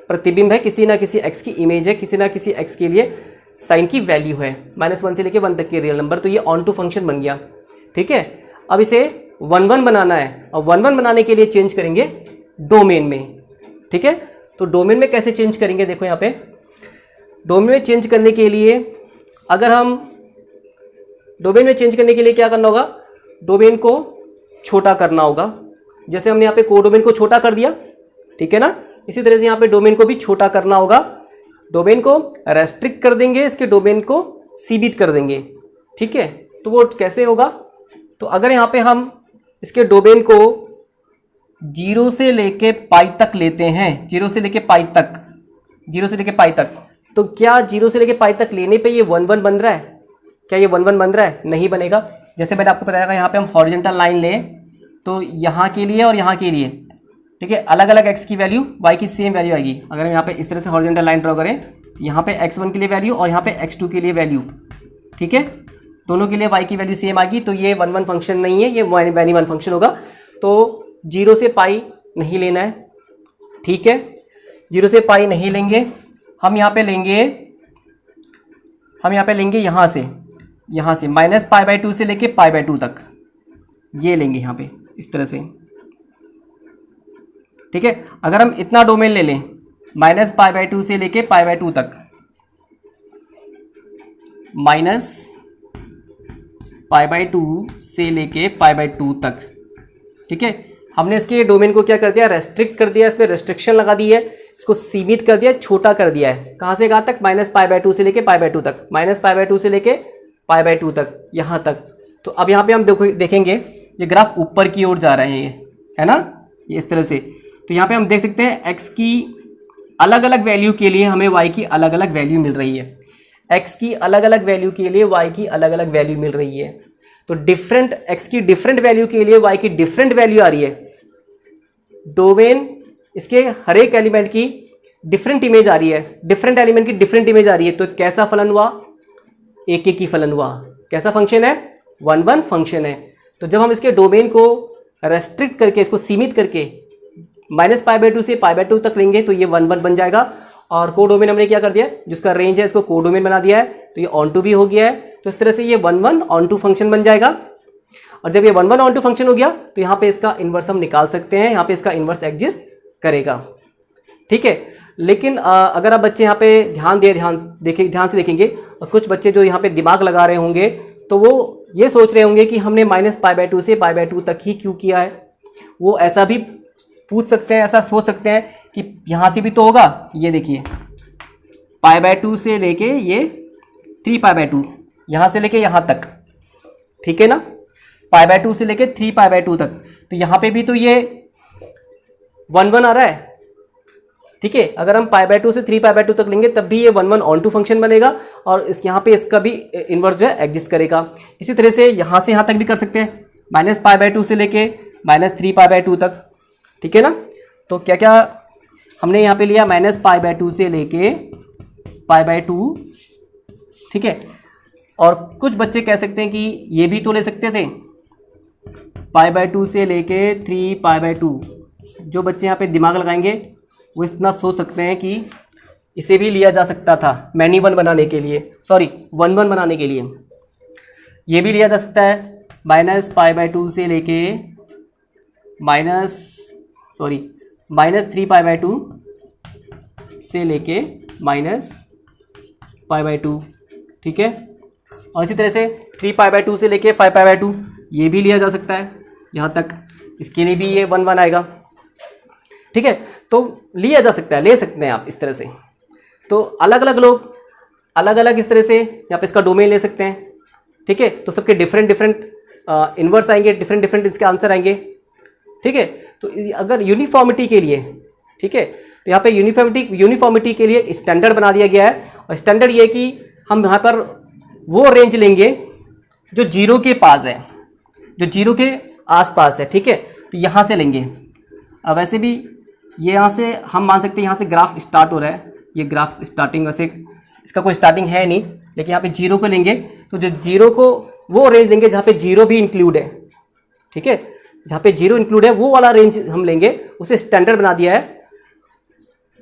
प्रतिबिंब है, किसी ना किसी x की इमेज है, किसी ना किसी x के लिए साइन की वैल्यू है। -1 से लेके 1 तक के रियल नंबर, तो ये ऑन टू फंक्शन बन गया। ठीक है, अब इसे 1 1 बनाना है, और 1 1 बनाने के लिए चेंज करेंगे डोमेन में। ठीक है, तो डोमेन में कैसे चेंज करेंगे, देखो यहाँ पे डोमेन में चेंज करने के लिए, अगर हम डोमेन में चेंज करने के लिए क्या करना होगा, डोमेन को छोटा करना होगा। जैसे हमने यहाँ पे कोडोमेन को छोटा कर दिया, ठीक है ना, इसी तरह से यहाँ पे डोमेन को भी छोटा करना होगा। डोमेन को रेस्ट्रिक्ट कर देंगे, इसके डोमेन को सीमित कर देंगे। ठीक है, तो वो कैसे होगा, तो अगर यहाँ पे हम इसके डोमेन को 0 से लेके पाई तक लेते हैं, 0 से लेके पाई तक, तो क्या 0 से लेके पाई तक लेने पे ये 1 1 बन रहा है, क्या ये 1 1 बन रहा है? नहीं बनेगा। जैसे मैंने आपको बताया था, यहाँ पे हम हॉरिजॉन्टल लाइन लें तो यहाँ के लिए और यहाँ के लिए, ठीक है, अलग अलग x की वैल्यू y की सेम वैल्यू आएगी। अगर हम यहाँ पे इस तरह से हॉरिजॉन्टल लाइन ड्रॉ करें, यहाँ पे x1 के लिए वैल्यू और यहाँ पे x2 के लिए वैल्यू, ठीक है, दोनों के लिए y की वैल्यू सेम आएगी, तो ये 1 1 फंक्शन नहीं है, ये मैनी वन फंक्शन होगा। तो 0 से पाई नहीं लेना है। ठीक है, 0 से पाई नहीं लेंगे, हम यहाँ पे लेंगे यहाँ से -π/2 से लेके π/2 तक, ये लेंगे यहाँ पे इस तरह से। ठीक है, अगर हम इतना डोमेन ले लें -π/2 से लेके π/2 तक, -π/2 से लेके π/2 तक, ठीक है, हमने इसके डोमेन को क्या कर दिया, रेस्ट्रिक्ट कर दिया, इसमें रेस्ट्रिक्शन लगा दी है, इसको सीमित कर दिया, छोटा कर दिया है। कहाँ से कहाँ तक, -π/2 से लेके π/2 तक, -π/2 से लेके π/2 तक, यहाँ तक। तो अब यहाँ पे हम देखेंगे ये ग्राफ ऊपर की ओर जा रहे हैं, है ना, ये इस तरह से। तो यहाँ पे हम देख सकते हैं x की अलग अलग वैल्यू के लिए हमें y की अलग अलग वैल्यू मिल रही है, x की अलग अलग वैल्यू के लिए y की अलग अलग वैल्यू मिल रही है। तो डिफरेंट x की डिफरेंट वैल्यू के लिए y की डिफरेंट वैल्यू आ रही है। डोमेन इसके हर एक एलिमेंट की डिफरेंट इमेज आ रही है, डिफरेंट एलिमेंट की डिफरेंट इमेज आ रही है। तो कैसा फलन हुआ, एक एक की फलन हुआ। कैसा फंक्शन है, 1 1 फंक्शन है। तो जब हम इसके डोमेन को रेस्ट्रिक्ट करके, इसको सीमित करके -π/2 से π/2 तक लेंगे, तो ये 1 1 बन जाएगा। और कोडोमेन हमने क्या कर दिया, जिसका रेंज है इसको कोडोमेन बना दिया है, तो ये ऑन टू भी हो गया है। तो इस तरह से ये 1 1 ऑन टू फंक्शन बन जाएगा। और जब ये 1 1 ऑन टू फंक्शन हो गया, तो यहाँ पे इसका इन्वर्स हम निकाल सकते हैं, यहाँ पे इसका इन्वर्स एग्जिस्ट करेगा। ठीक है, लेकिन अगर आप बच्चे यहाँ पे ध्यान से देखेंगे और कुछ बच्चे जो यहाँ पे दिमाग लगा रहे होंगे तो वो ये सोच रहे होंगे कि हमने -π/2 से π/2 तक ही क्यों किया है। वो ऐसा भी पूछ सकते हैं, ऐसा सोच सकते हैं कि यहाँ से भी तो होगा। ये देखिए π/2 से लेके ये 3π/2, यहाँ से लेके यहाँ तक, ठीक है ना, π/2 से लेके 3π/2 तक। तो यहाँ पे भी तो ये 1 आ रहा है, ठीक है। अगर हम π/2 से 3π/2 तक लेंगे तब भी ये 1 ऑन टू फंक्शन बनेगा और यहाँ पे इसका भी इन्वर्स जो है एग्जिस्ट करेगा। इसी तरह से यहाँ तक भी कर सकते हैं, -π/2 से लेके -3π/2 तक, ठीक है ना। तो क्या क्या हमने यहाँ पे लिया, -π/2 से लेके π/2, ठीक है। और कुछ बच्चे कह सकते हैं कि ये भी तो ले सकते थे, π/2 से लेके 3π/2। जो बच्चे यहाँ पे दिमाग लगाएंगे वो इतना सोच सकते हैं कि इसे भी लिया जा सकता था मैनी 1 बनाने के लिए, सॉरी 1 बनाने के लिए। ये भी लिया जा सकता है -π/2 से लेके -3π/2 से लेके -π/2, ठीक है। और इसी तरह से 3π/2 से लेके 5π/2 ये भी लिया जा सकता है यहाँ तक, इसके लिए भी ये 1 आएगा, ठीक है। तो लिया जा सकता है, ले सकते हैं आप इस तरह से। तो अलग अलग लोग अलग अलग इस तरह से यहाँ पे इसका डोमेन ले सकते हैं, ठीक है। तो सबके डिफरेंट इन्वर्स आएंगे, डिफरेंट इसके आंसर आएंगे, ठीक है। तो अगर यूनिफॉर्मिटी के लिए, ठीक है, तो यहाँ पे यूनिफॉर्मिटी के लिए स्टैंडर्ड बना दिया गया है। और स्टैंडर्ड ये कि हम यहाँ पर वो रेंज लेंगे जो 0 के पास है, जो 0 के आसपास है, ठीक है। तो यहाँ से लेंगे। अब वैसे भी ये यहाँ से हम मान सकते हैं, यहाँ से ग्राफ स्टार्ट हो रहा है, ये ग्राफ स्टार्टिंग, वैसे इसका कोई स्टार्टिंग है नहीं, लेकिन यहाँ पे 0 को लेंगे तो जो 0 को वो रेंज लेंगे जहाँ पे 0 भी इंक्लूड है, ठीक है। जहाँ पे 0 इंक्लूड है वो वाला रेंज हम लेंगे, उसे स्टैंडर्ड बना दिया है।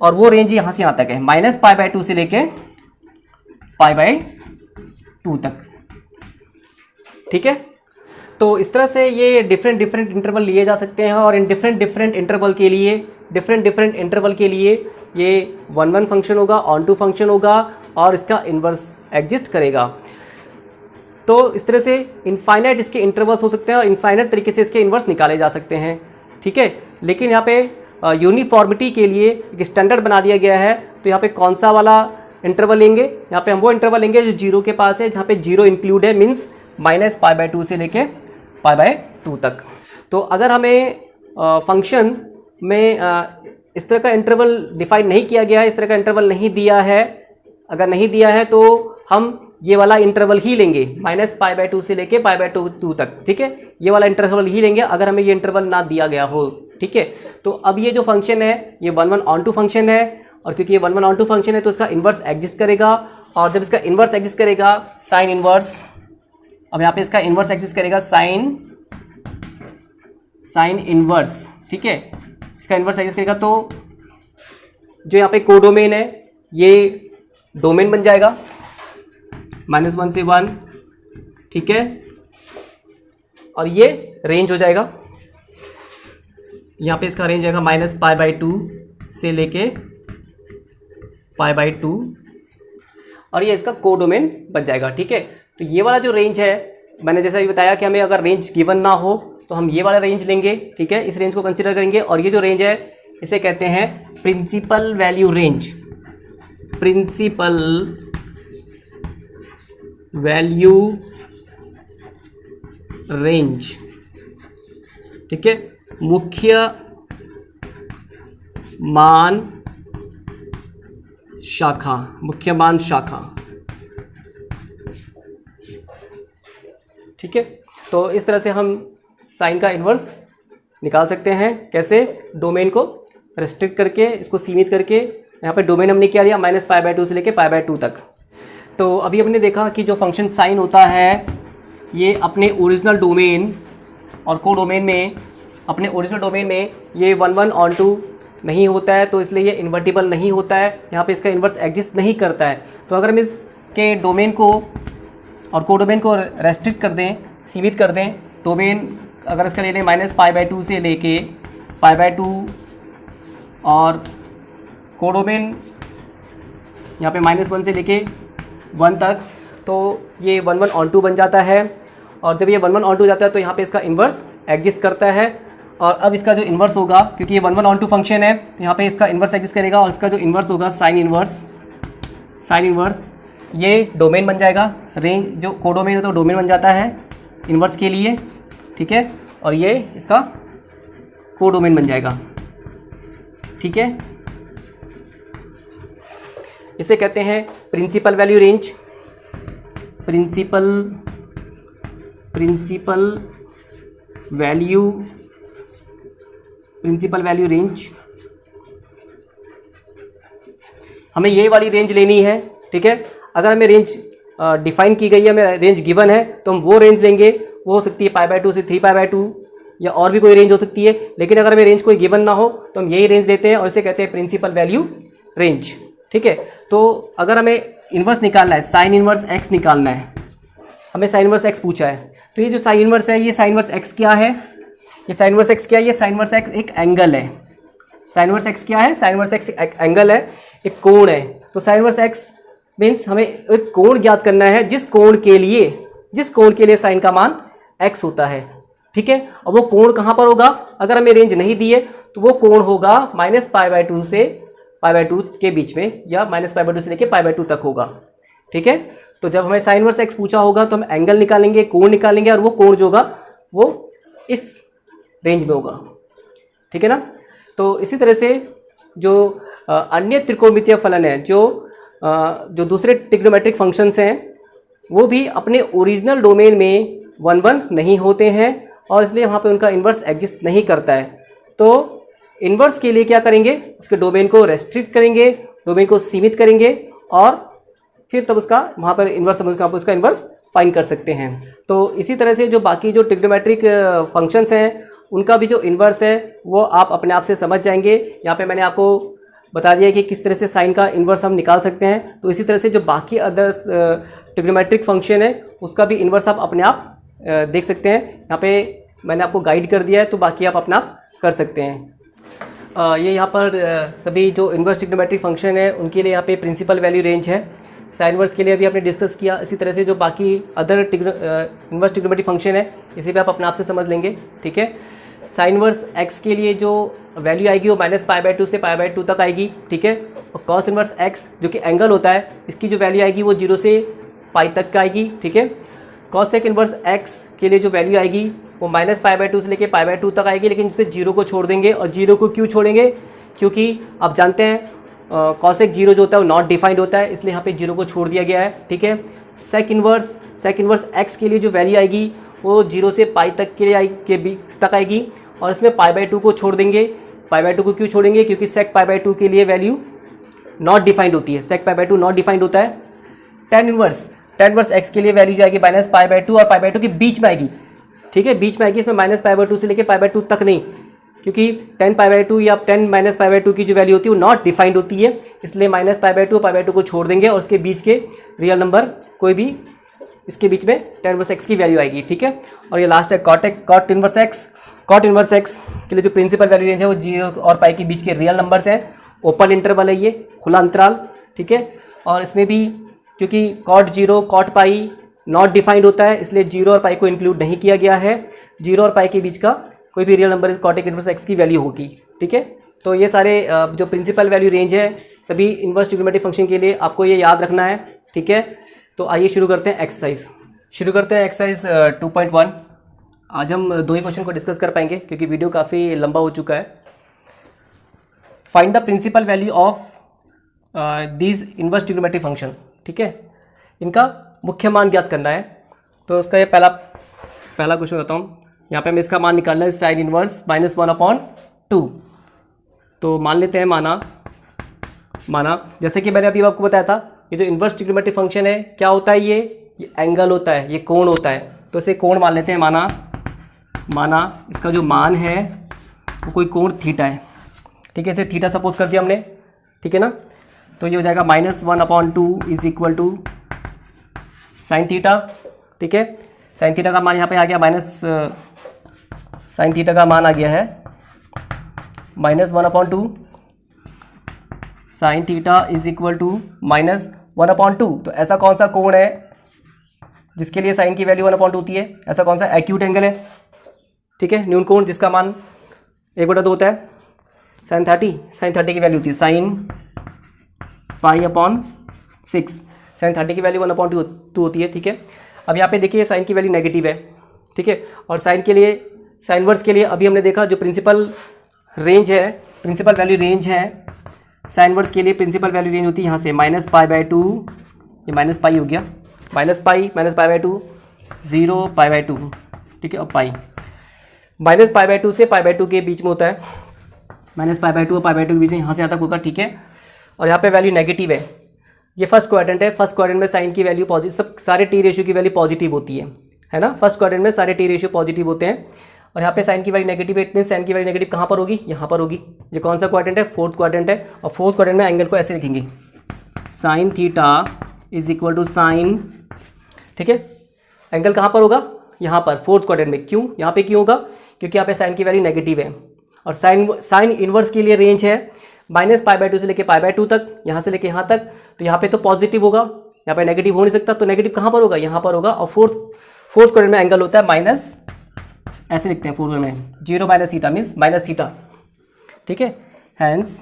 और वो रेंज यहाँ से यहाँ तक है, -π/2 से लेके π/2 तक, ठीक है। तो इस तरह से ये डिफरेंट इंटरवल लिए जा सकते हैं और इन डिफरेंट इंटरवल के लिए ये 1 फंक्शन होगा, ऑन टू फंक्शन होगा और इसका इन्वर्स एग्जिस्ट करेगा। तो इस तरह से इनफाइनाइट इसके इंटरवल्स हो सकते हैं और इनफाइनाइट तरीके से इसके इन्वर्स निकाले जा सकते हैं, ठीक है। लेकिन यहाँ पे यूनिफॉर्मिटी के लिए एक स्टैंडर्ड बना दिया गया है। तो यहाँ पे कौन सा वाला इंटरवल लेंगे, यहाँ पे हम वो इंटरवल लेंगे जो 0 के पास है, जहाँ पे 0 इंक्लूड है, मीन्स -π/2 से लेके π/2 तक। तो अगर हमें फंक्शन में इस तरह का इंटरवल डिफाइन नहीं किया गया है, इस तरह का इंटरवल नहीं दिया है, अगर नहीं दिया है तो हम ये वाला इंटरवल ही लेंगे, -π/2 से लेके π/2 तक, ठीक है। ये वाला इंटरवल ही लेंगे अगर हमें ये इंटरवल ना दिया गया हो, ठीक है। तो अब ये जो फंक्शन है ये 1 ऑन टू फंक्शन है और क्योंकि ये 1 ऑन टू फंक्शन है तो इसका इन्वर्स एग्जिस्ट करेगा। और जब इसका इन्वर्स एग्जिस्ट करेगा साइन इन्वर्स, अब यहाँ पे इसका इन्वर्स एग्जिस्ट करेगा साइन इन्वर्स, ठीक है। इसका इन्वर्स एग्जिस्ट करेगा तो जो यहाँ पे कोडोमेन है ये डोमेन बन जाएगा -1 से 1, ठीक है। और ये रेंज हो जाएगा, यहाँ पे इसका रेंज आएगा -π/2 से लेके π/2 और ये इसका कोडोमेन बन जाएगा, ठीक है। तो ये वाला जो रेंज है, मैंने जैसा भी बताया कि हमें अगर रेंज गिवन ना हो तो हम ये वाला रेंज लेंगे, ठीक है। इस रेंज को कंसिडर करेंगे और ये जो रेंज है इसे कहते हैं principal value range, principal value range, ठीक है। मुख्य मान शाखा, ठीक है। तो इस तरह से हम साइन का इन्वर्स निकाल सकते हैं। कैसे? डोमेन को रेस्ट्रिक्ट करके, इसको सीमित करके। यहाँ पे डोमेन हमने क्या लिया, -π/2 से लेके π/2 तक। तो अभी हमने देखा कि जो फंक्शन साइन होता है ये अपने ओरिजिनल डोमेन और को डोमेन में, अपने ओरिजिनल डोमेन में ये 1 ऑन टू नहीं होता है, तो इसलिए ये इन्वर्टिबल नहीं होता है। यहाँ पे इसका इन्वर्स एग्जिस्ट नहीं करता है। तो अगर हम इसके डोमेन को और को डोमेन को रेस्ट्रिक्ट कर दें, सीमित कर दें, डोमेन अगर इसका ले लें -π/2 से लेके π/2 और कोडोमेन यहाँ पे -1 से लेके 1 तक, तो ये 1 1 ऑन 2 बन जाता है। और जब ये 1 1 ऑन 2 जाता है तो यहाँ पे इसका इन्वर्स एग्जिस्ट करता है। और अब इसका जो इन्वर्स होगा, क्योंकि ये 1 1 ऑन 2 फंक्शन है, तो यहाँ पे इसका इन्वर्स एग्जिस्ट करेगा और इसका जो इन्वर्स होगा साइन इन्वर्स ये डोमेन बन जाएगा। रेंज जो कोडोमेन होता है वो डोमेन बन जाता है इन्वर्स के लिए, ठीक है। और ये इसका कोडोमेन बन जाएगा, ठीक है। इसे कहते हैं principal value range. Principal value range, हमें ये वाली रेंज लेनी है, ठीक है। अगर हमें रेंज डिफाइन की गई है, हमें रेंज गिवन है, तो हम वो रेंज लेंगे। वो हो सकती है π/2 से 3π/2 या और भी कोई रेंज हो सकती है। लेकिन अगर हमें रेंज कोई गिवन ना हो तो हम यही रेंज लेते हैं और इसे कहते हैं प्रिंसिपल वैल्यू रेंज, ठीक है। तो अगर हमें इन्वर्स निकालना है, साइन इन्वर्स x निकालना है, हमें साइन इन्वर्स x पूछा है, तो ये जो साइन इन्वर्स है, ये साइन इन्वर्स x क्या है? ये साइन इन्वर्स x क्या है? ये साइन इन्वर्स x एक एंगल है। साइन इन्वर्स x क्या है? साइन इन्वर्स x एक एंगल है, एक कोण है। तो साइन इन्वर्स x मीन्स हमें एक कोण ज्ञात करना है जिस कोण के लिए साइन का मान x होता है, ठीक है। और वो कोण कहाँ पर होगा? अगर हमें रेंज नहीं दी है तो वो कोण होगा -π/2 से π/2 के बीच में, या -π/2 से लेके π/2 तक होगा, ठीक है। तो जब हमें साइन इन्वर्स x पूछा होगा तो हम एंगल निकालेंगे, कोण निकालेंगे, और वो कोण जो होगा वो इस रेंज में होगा, ठीक है ना। तो इसी तरह से जो अन्य त्रिकोणमितीय फलन है, जो दूसरे ट्रिग्नोमेट्रिक फंक्शंस हैं, वो भी अपने ओरिजिनल डोमेन में 1 1 नहीं होते हैं और इसलिए वहाँ पे उनका इन्वर्स एग्जिस्ट नहीं करता है। तो इन्वर्स के लिए क्या करेंगे? उसके डोमेन को रेस्ट्रिक्ट करेंगे, डोमेन को सीमित करेंगे, और फिर तब उसका वहाँ पर इन्वर्स आप उसका इन्वर्स फाइंड कर सकते हैं। तो इसी तरह से जो बाकी जो ट्रिग्नोमेट्रिक फंक्शंस हैं, उनका भी जो इन्वर्स है वो आप अपने आप से समझ जाएंगे। यहाँ पे मैंने आपको बता दिया कि किस तरह से साइन का इन्वर्स हम निकाल सकते हैं। तो इसी तरह से जो बाकी अदर्स ट्रिग्नोमेट्रिक फंक्शन है उसका भी इन्वर्स आप अपने आप देख सकते हैं। यहाँ पे मैंने आपको गाइड कर दिया है, तो बाकी आप अपना आप कर सकते हैं। ये यहाँ पर सभी जो इन्वर्स ट्रिग्नोमेट्रिक फंक्शन है उनके लिए यहाँ पे प्रिंसिपल वैल्यू रेंज है। साइन इन्वर्स के लिए अभी आपने डिस्कस किया। इसी तरह से जो बाकी अदर इन्वर्स ट्रिग्नोमेट्रिक फंक्शन है इसे भी आप अपने आप से समझ लेंगे, ठीक है। साइन इन्वर्स x के लिए जो वैल्यू आएगी वो -π/2 से π/2 तक आएगी, ठीक है। और कॉस इन्वर्स x जो कि एंगल होता है, इसकी जो वैल्यू आएगी वो 0 से π तक का आएगी, ठीक है। कॉस सेक इन्वर्स x के लिए जो वैल्यू आएगी वो -π/2 से लेके π/2 तक आएगी, लेकिन इस पर 0 को छोड़ देंगे। और 0 को क्यों छोड़ेंगे? क्योंकि आप जानते हैं कॉसेक 0 जो होता है वो नॉट डिफाइंड होता है, इसलिए यहाँ पे 0 को छोड़ दिया गया है, ठीक है। सेक इन्वर्स x के लिए जो वैल्यू आएगी वो 0 से π तक तक आएगी, और इसमें π/2 को छोड़ देंगे। π/2 को क्यों छोड़ेंगे? क्योंकि सेक π/2 के लिए वैल्यू नॉट डिफाइंड होती है, सेक π/2 नॉट डिफाइंड होता है। tan इन्वर्स x के लिए वैल्यू जाएगी -π/2 और π/2 के बीच में आएगी, ठीक है, बीच में आएगी। इसमें -π/2 से लेके π/2 तक नहीं, क्योंकि tan π/2 या tan -π/2 की जो वैल्यू होती है वो नॉट डिफाइंड होती है, इसलिए -π/2 π/2 को छोड़ देंगे और उसके बीच के रियल नंबर कोई भी इसके बीच में tan इन्वर्स x की वैल्यू आएगी, ठीक है। और ये लास्ट है कॉट इन्वर्स x के लिए जो प्रिंसिपल वैल्यू रेंज है वो 0 और π के बीच के रियल नंबर्स हैं। ओपन इंटरवल है, ये खुला अंतराल, ठीक है। और इसमें भी क्योंकि cot 0 cot pi not defined होता है, इसलिए 0 और π को इंक्लूड नहीं किया गया है। 0 और π के बीच का कोई भी रियल नंबर कॉटेक इन्वर्स x की वैल्यू होगी, ठीक है। तो ये सारे जो प्रिंसिपल वैल्यू रेंज है सभी इन्वर्स ट्रिग्नोमेट्रिक फंक्शन के लिए आपको ये याद रखना है, ठीक है। तो आइए शुरू करते हैं एक्सरसाइज 2.1। आज हम 2 ही क्वेश्चन को डिस्कस कर पाएंगे क्योंकि वीडियो काफ़ी लंबा हो चुका है। Find the principal value of these inverse trigonometric function, ठीक है। इनका मुख्य मान ज्ञात करना है। तो उसका ये पहला क्वेश्चन बताता हूँ। यहाँ पे हमें इसका मान निकालना है साइन इन्वर्स -1/2। तो मान लेते हैं माना जैसे कि मैंने अभी आपको बताया था, ये जो इन्वर्स ट्रिग्नोमेट्रिक फंक्शन है क्या होता है? ये एंगल होता है, ये कोण होता है। तो इसे कोण मान लेते हैं। माना इसका जो मान है वो कोई कोण थीटा है, ठीक है। इसे थीटा सपोज कर दिया हमने, ठीक है ना। तो ये हो जाएगा -1/2 is equal to sine theta, ठीक है। साइन थीटा का मान यहाँ पे आ गया साइन थीटा का मान आ गया है -1/2 sine theta is equal to -1/2। तो ऐसा कौन सा कोण है जिसके लिए साइन की वैल्यू 1/2 होती है? ऐसा कौन सा एक्यूट एंगल है? ठीक है, न्यून कोण जिसका मान 1/2 होता है। साइन 30 की वैल्यू होती है साइन π/6। साइन 30 की वैल्यू 1/2 होती है। ठीक है, अब यहाँ पे देखिए साइन की वैल्यू नेगेटिव है। ठीक है, और साइन के लिए, साइन वर्स के लिए अभी हमने देखा जो प्रिंसिपल रेंज है, प्रिंसिपल वैल्यू रेंज है साइन वर्स के लिए, प्रिंसिपल वैल्यू रेंज होती है यहाँ से -π/2, ये -π हो गया, -π/2 0 π/2। ठीक है, और पाई -π/2 से π/2 के बीच में होता है, -π/2 और π/2 के बीच में यहाँ से यहाँ तक होगा। ठीक है, और यहाँ पे वैल्यू नेगेटिव है। ये फर्स्ट क्वाड्रेंट है, फर्स्ट क्वाड्रेंट में साइन की वैल्यू पॉजिटिव, सब सारे टी रेशियो की वैल्यू पॉजिटिव होती है ना। फर्स्ट क्वाड्रेंट में सारे टी रेशियो पॉजिटिव होते हैं, और यहाँ पे साइन की वैल्यू नेगेटिव है। इट मींस साइन की वैल्यू नेगेटिव कहाँ पर होगी? यहाँ पर होगी। ये कौन सा क्वाड्रेंट है? फोर्थ क्वाड्रेंट है। और फोर्थ क्वाड्रेंट में एंगल को ऐसे लिखेंगे, sine theta is equal to sine, ठीक है, एंगल कहाँ पर होगा? यहाँ पर, फोर्थ क्वाड्रेंट में। क्यों यहाँ पे क्यों होगा? क्योंकि यहाँ पे साइन की वैल्यू नेगेटिव है, और साइन इनवर्स के लिए रेंज है -π/2 से लेके π/2 तक, यहाँ से लेके यहाँ तक। तो यहाँ पे तो पॉजिटिव होगा, यहाँ पे नेगेटिव हो नहीं सकता, तो नेगेटिव कहाँ पर होगा? यहाँ पर होगा। और फोर्थ क्वाड्रेंट में एंगल होता है माइनस, ऐसे लिखते हैं फोर्थ क्वाड्रेंट में 0 - थीटा मीन्स -थीटा। ठीक है, hence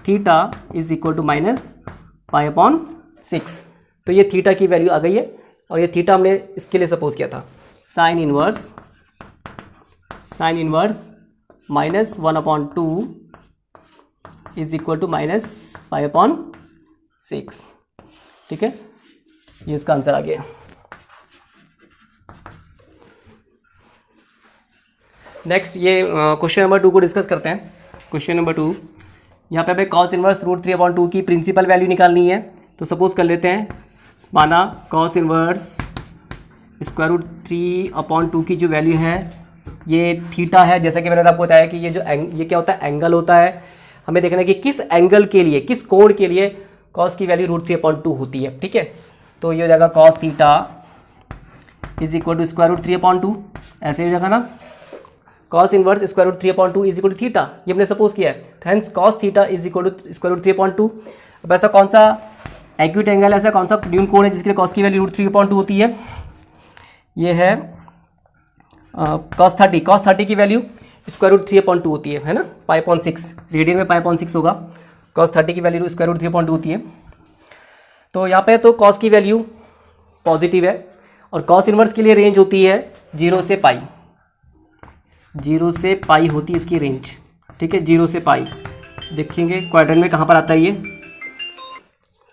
theta is equal to -π/6। तो ये थीटा की वैल्यू आ गई है, और ये थीटा हमने इसके लिए सपोज किया था, sine inverse -1/2 is equal to -π/6। ठीक है, ये इसका आंसर आ गया। नेक्स्ट ये क्वेश्चन नंबर 2 को डिस्कस करते हैं। क्वेश्चन नंबर 2, यहाँ पे हमें कॉस इनवर्स √3/2 की प्रिंसिपल वैल्यू निकालनी है। तो सपोज कर लेते हैं, माना कॉस इनवर्स √3/2 की जो वैल्यू है ये थीटा है। जैसा कि मैंने आपको बताया कि ये क्या होता है? एंगल होता है। हमें देखना है कि किस एंगल के लिए, किस कोण के लिए कॉस की वैल्यू √3/2 होती है। ठीक है, तो ये हो जाएगा cos theta is equal to √3/2, ऐसे हो जाएगा ना। Cos inverse √3/2 is equal to theta, ये हमने सपोज किया है। Hence cos theta is equal to √3/2। अब ऐसा कौन सा एक्यूट एंगल, ऐसा कौन सा न्यून कोण है जिसके लिए कॉस की वैल्यू √3/2 होती है? ये है कॉस 30 की वैल्यू √3/2 होती है ना, π/6, रेडियन में π/6 होगा। कॉस 30 की वैल्यू √3/2 होती है। तो यहाँ पे तो कॉस की वैल्यू पॉजिटिव है, और कॉस इनवर्स के लिए रेंज होती है 0 से π, 0 से π होती है इसकी रेंज। ठीक है, 0 से π देखेंगे क्वाड्रेंट में कहाँ पर आता है ये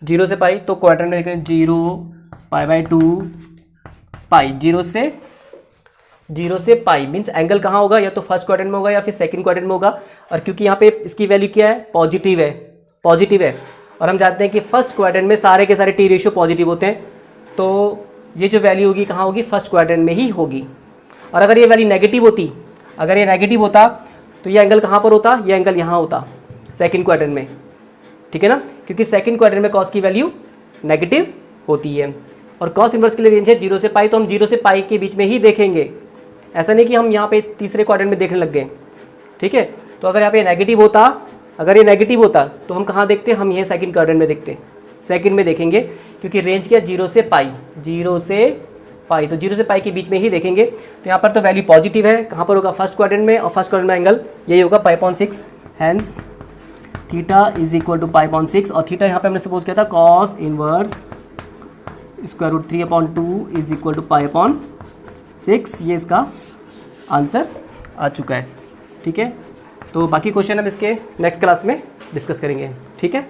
0 से π। तो क्वाड्रेंट में देखेंगे 0 π/2 π, 0 से π मीन्स एंगल कहाँ होगा? या तो फर्स्ट क्वाड्रेंट में होगा या फिर सेकंड क्वाड्रेंट में होगा। और क्योंकि यहाँ पे इसकी वैल्यू क्या है? पॉजिटिव है, और हम जानते हैं कि फर्स्ट क्वाड्रेंट में सारे के सारे टी रेशियो पॉजिटिव होते हैं। तो ये जो वैल्यू होगी कहाँ होगी? फर्स्ट क्वाड्रेंट में ही होगी। और अगर ये वैल्यू नेगेटिव होता, तो ये एंगल कहाँ पर होता? ये एंगल यहाँ होता, सेकंड क्वाड्रेंट में। ठीक है ना, क्योंकि सेकंड क्वाड्रेंट में कॉस की वैल्यू नेगेटिव होती है, और कॉस इनवर्स के लिए रेंज है 0 से π, तो हम 0 से π के बीच में ही देखेंगे। ऐसा नहीं कि हम यहाँ पे तीसरे क्वाड्रेंट में देखने लग गए। ठीक है, तो अगर यहाँ पे नेगेटिव होता, तो हम कहाँ देखते? हम ये सेकंड क्वाड्रेंट में देखते, सेकंड में देखेंगे, क्योंकि रेंज क्या? 0 से π, तो 0 से π के बीच में ही देखेंगे। तो यहाँ पर तो वैल्यू पॉजिटिव है, कहाँ पर होगा? फर्स्ट क्वाड्रेंट में, और फर्स्ट क्वाड्रेंट में एंगल यही होगा π/6। Hence theta is equal to π/6, और थीटा यहाँ पे हमने सपोज किया था cos inverse √3/2 is equal to π/6। ये इसका आंसर आ चुका है। ठीक है, तो बाकी क्वेश्चन हम इसके नेक्स्ट क्लास में डिस्कस करेंगे। ठीक है।